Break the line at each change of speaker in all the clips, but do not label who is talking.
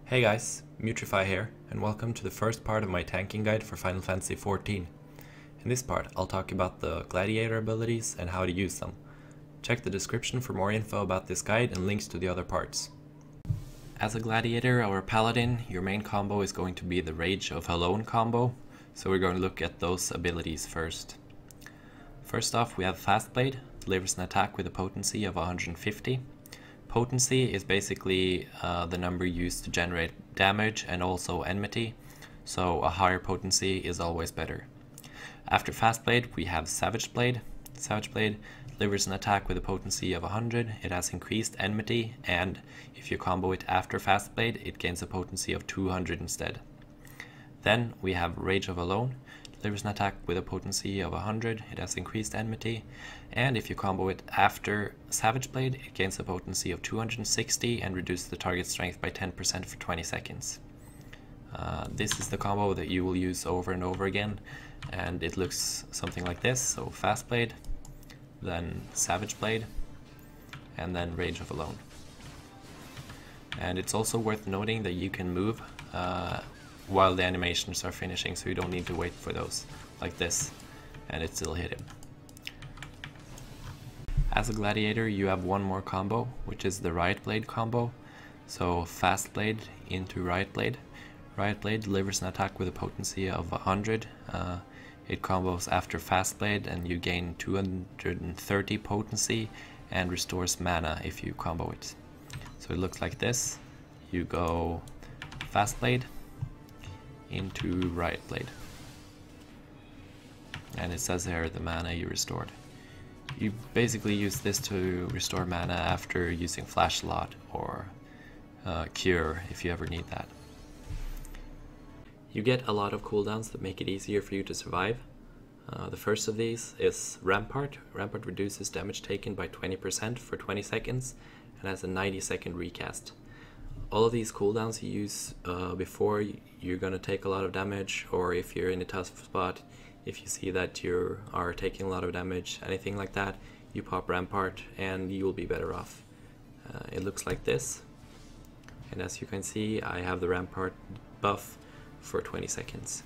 Hey guys, Mutrify here, and welcome to the first part of my tanking guide for Final Fantasy XIV. In this part, I'll talk about the Gladiator abilities and how to use them. Check the description for more info about this guide and links to the other parts. As a Gladiator or a Paladin, your main combo is going to be the Rage of Alone combo, so we're going to look at those abilities first. First off, we have Fast Blade, delivers an attack with a potency of 150. Potency is basically the number used to generate damage and also enmity, so a higher potency is always better. After Fast Blade, we have Savage Blade. Savage Blade delivers an attack with a potency of 100, it has increased enmity, and if you combo it after Fast Blade, it gains a potency of 200 instead. Then we have Rage of Alone. Delivers an attack with a potency of 100, it has increased enmity, and if you combo it after Savage Blade, it gains a potency of 260 and reduces the target strength by 10% for 20 seconds. This is the combo that you will use over and over again, and it looks something like this. So Fast Blade, then Savage Blade, and then Rage of Alone. And it's also worth noting that you can move while the animations are finishing, so you don't need to wait for those, like this, and it still hit him. As a Gladiator, you have one more combo, which is the Riot Blade combo. So Fast Blade into Riot Blade. Riot Blade delivers an attack with a potency of 100. It combos after Fast Blade, and you gain 230 potency and restores mana if you combo it. So it looks like this. You go Fast Blade into Riot Blade, and it says here the mana you restored. You basically use this to restore mana after using Flash a lot, or Cure if you ever need that. You get a lot of cooldowns that make it easier for you to survive. The first of these is Rampart. Rampart reduces damage taken by 20% for 20 seconds and has a 90-second recast. All of these cooldowns you use before you're going to take a lot of damage, or if you're in a tough spot, if you see that you are taking a lot of damage, anything like that, you pop Rampart and you will be better off. It looks like this, and as you can see, I have the Rampart buff for 20 seconds.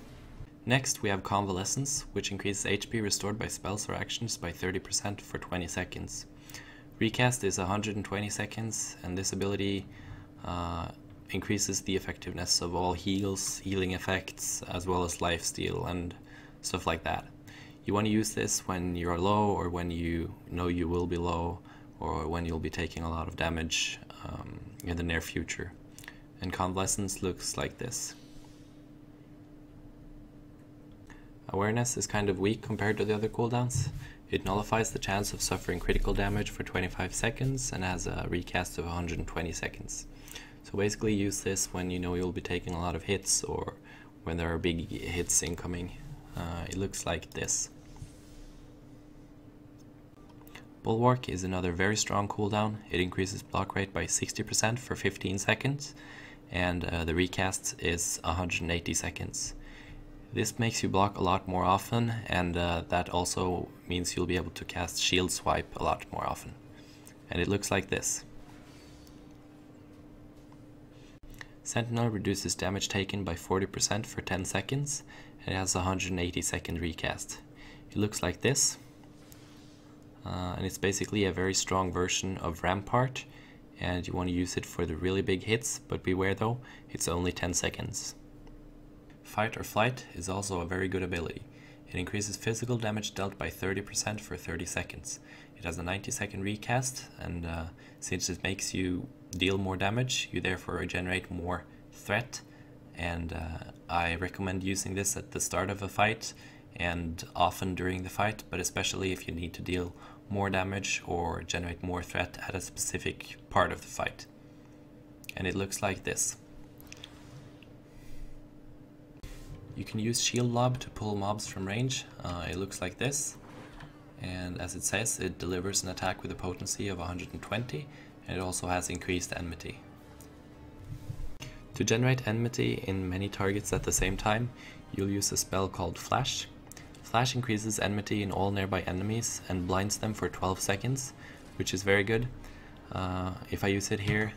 Next we have Convalescence, which increases HP restored by spells or actions by 30% for 20 seconds. Recast is 120 seconds, and this ability increases the effectiveness of all healing effects, as well as lifesteal and stuff like that. You want to use this when you're low, or when you know you will be low, or when you'll be taking a lot of damage in the near future. And Convalescence looks like this. Awareness is kind of weak compared to the other cooldowns. It nullifies the chance of suffering critical damage for 25 seconds and has a recast of 120 seconds. So basically use this when you know you'll be taking a lot of hits, or when there are big hits incoming. It looks like this. Bulwark is another very strong cooldown. It increases block rate by 60% for 15 seconds, and the recast is 180 seconds. This makes you block a lot more often, and that also means you'll be able to cast Shield Swipe a lot more often. And it looks like this. Sentinel reduces damage taken by 40% for 10 seconds, and it has a 180 second recast. It looks like this, and it's basically a very strong version of Rampart, and you want to use it for the really big hits, but beware though, it's only 10 seconds. Fight or Flight is also a very good ability. It increases physical damage dealt by 30% for 30 seconds. It has a 90-second recast, and since it makes you deal more damage, you therefore generate more threat, and I recommend using this at the start of a fight and often during the fight, but especially if you need to deal more damage or generate more threat at a specific part of the fight. And it looks like this. You can use Shield Lob to pull mobs from range. It looks like this, and as it says, it delivers an attack with a potency of 120, and it also has increased enmity. To generate enmity in many targets at the same time, you'll use a spell called Flash. Flash increases enmity in all nearby enemies and blinds them for 12 seconds, which is very good. If I use it here,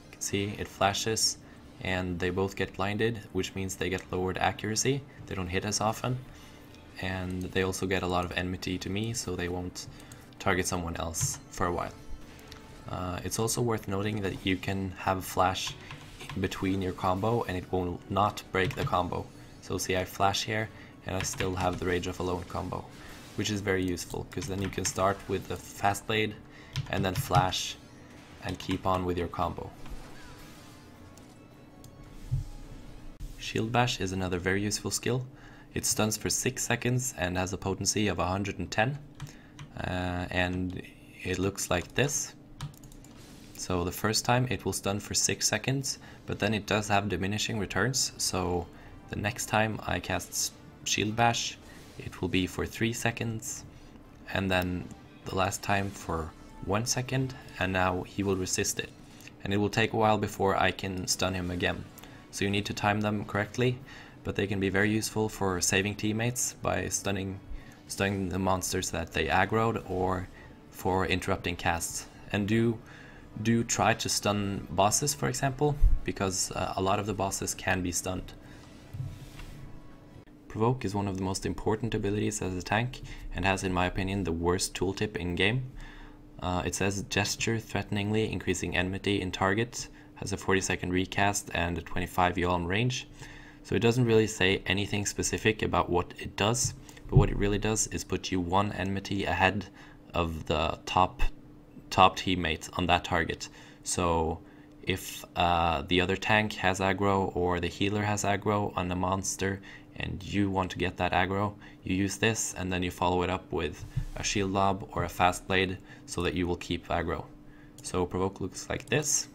you can see it flashes, and they both get blinded, which means they get lowered accuracy. They don't hit as often, and they also get a lot of enmity to me, so they won't target someone else for a while. It's also worth noting that you can have a flash in between your combo and it will not break the combo. So see, I flash here and I still have the Rage of Alone combo, which is very useful because then you can start with the fast blade and then flash and keep on with your combo. Shield Bash is another very useful skill. It stuns for 6 seconds and has a potency of 110, and it looks like this. So the first time it will stun for 6 seconds, but then it does have diminishing returns, so the next time I cast Shield Bash it will be for 3 seconds, and then the last time for 1 second, and now he will resist it. And it will take a while before I can stun him again. So you need to time them correctly, but they can be very useful for saving teammates by stunning the monsters that they aggroed, or for interrupting casts. And do try to stun bosses, for example, because a lot of the bosses can be stunned. Provoke is one of the most important abilities as a tank, and has, in my opinion, the worst tooltip in game. It says gesture threateningly, increasing enmity in target, has a 40-second recast and a 25 yalm range. So it doesn't really say anything specific about what it does, but what it really does is put you 1 enmity ahead of the top teammate on that target. So if the other tank has aggro or the healer has aggro on a monster and you want to get that aggro, you use this and then you follow it up with a shield lob or a fast blade so that you will keep aggro. So Provoke looks like this.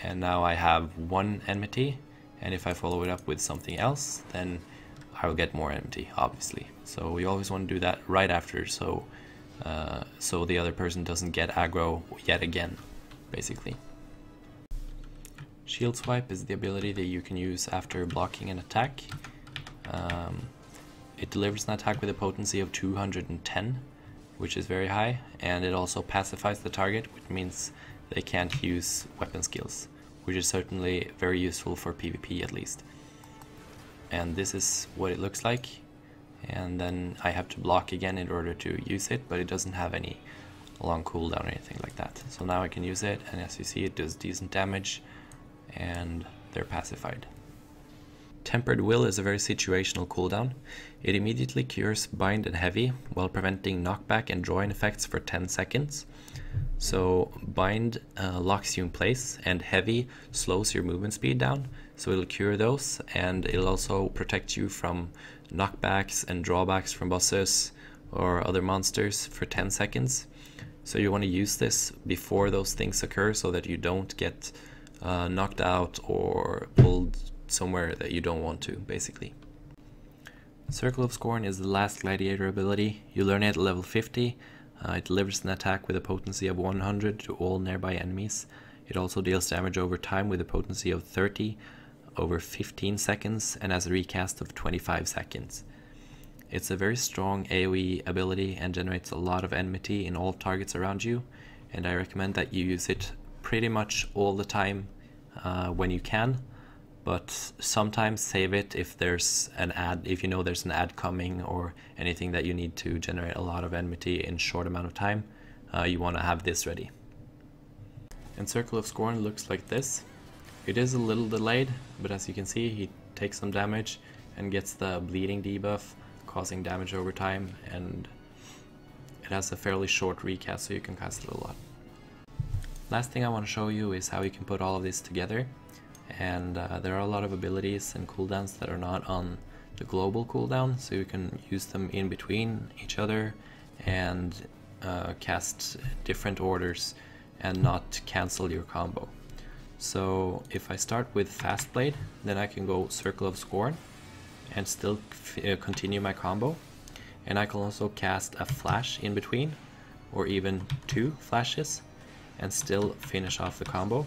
And now I have 1 enmity, and if I follow it up with something else, then I will get more enmity, obviously. So we always want to do that right after, so the other person doesn't get aggro yet again, basically. Shield Swipe is the ability that you can use after blocking an attack. It delivers an attack with a potency of 210, which is very high, and it also pacifies the target, which means they can't use weapon skills, which is certainly very useful for PvP at least. And this is what it looks like, and then I have to block again in order to use it, but it doesn't have any long cooldown or anything like that. So now I can use it, and as you see, it does decent damage, and they're pacified. Tempered Will is a very situational cooldown. It immediately cures Bind and Heavy while preventing knockback and draw-in effects for 10 seconds. So Bind locks you in place, and Heavy slows your movement speed down, so it'll cure those, and it'll also protect you from knockbacks and drawbacks from bosses or other monsters for 10 seconds. So you want to use this before those things occur so that you don't get knocked out or pulled somewhere that you don't want to, basically. Circle of Scorn is the last Gladiator ability. You learn it at level 50. It delivers an attack with a potency of 100 to all nearby enemies. It also deals damage over time with a potency of 30 over 15 seconds and has a recast of 25 seconds. It's a very strong AoE ability and generates a lot of enmity in all targets around you, and I recommend that you use it pretty much all the time when you can, but sometimes save it if there's an ad, if you know there's an ad coming or anything that you need to generate a lot of enmity in a short amount of time. You want to have this ready. And Circle of Scorn looks like this. It is a little delayed, but as you can see, he takes some damage and gets the bleeding debuff, causing damage over time, and it has a fairly short recast, so you can cast it a lot. Last thing I want to show you is how you can put all of this together. And there are a lot of abilities and cooldowns that are not on the global cooldown, so you can use them in between each other and cast different orders and not cancel your combo. So if I start with Fast Blade, then I can go Circle of Scorn and still continue my combo, and I can also cast a flash in between, or even 2 flashes, and still finish off the combo.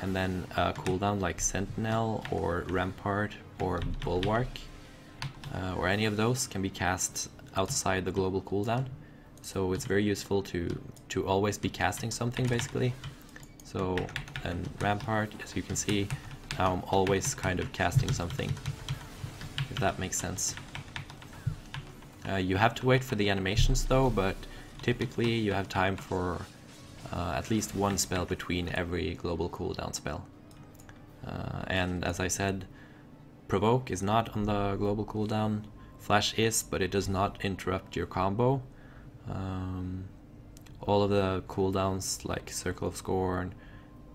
And then a cooldown like Sentinel or Rampart or Bulwark or any of those can be cast outside the global cooldown. So it's very useful to always be casting something, basically. So and Rampart. As you can see, now I'm always kind of casting something, if that makes sense. You have to wait for the animations though, but typically you have time for at least one spell between every global cooldown spell. And as I said, Provoke is not on the global cooldown. Flash is, but it does not interrupt your combo. All of the cooldowns like Circle of Scorn,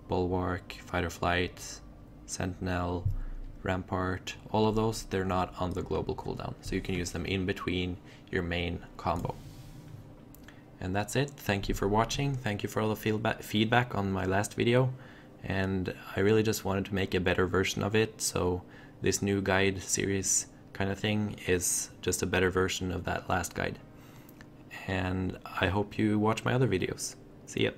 Bulwark, Fight or Flight, Sentinel, Rampart, all of those, they're not on the global cooldown, so you can use them in between your main combo. And that's it. Thank you for watching. Thank you for all the feedback on my last video, and I really just wanted to make a better version of it, so this new guide series kind of thing is just a better version of that last guide. And I hope you watch my other videos. See ya.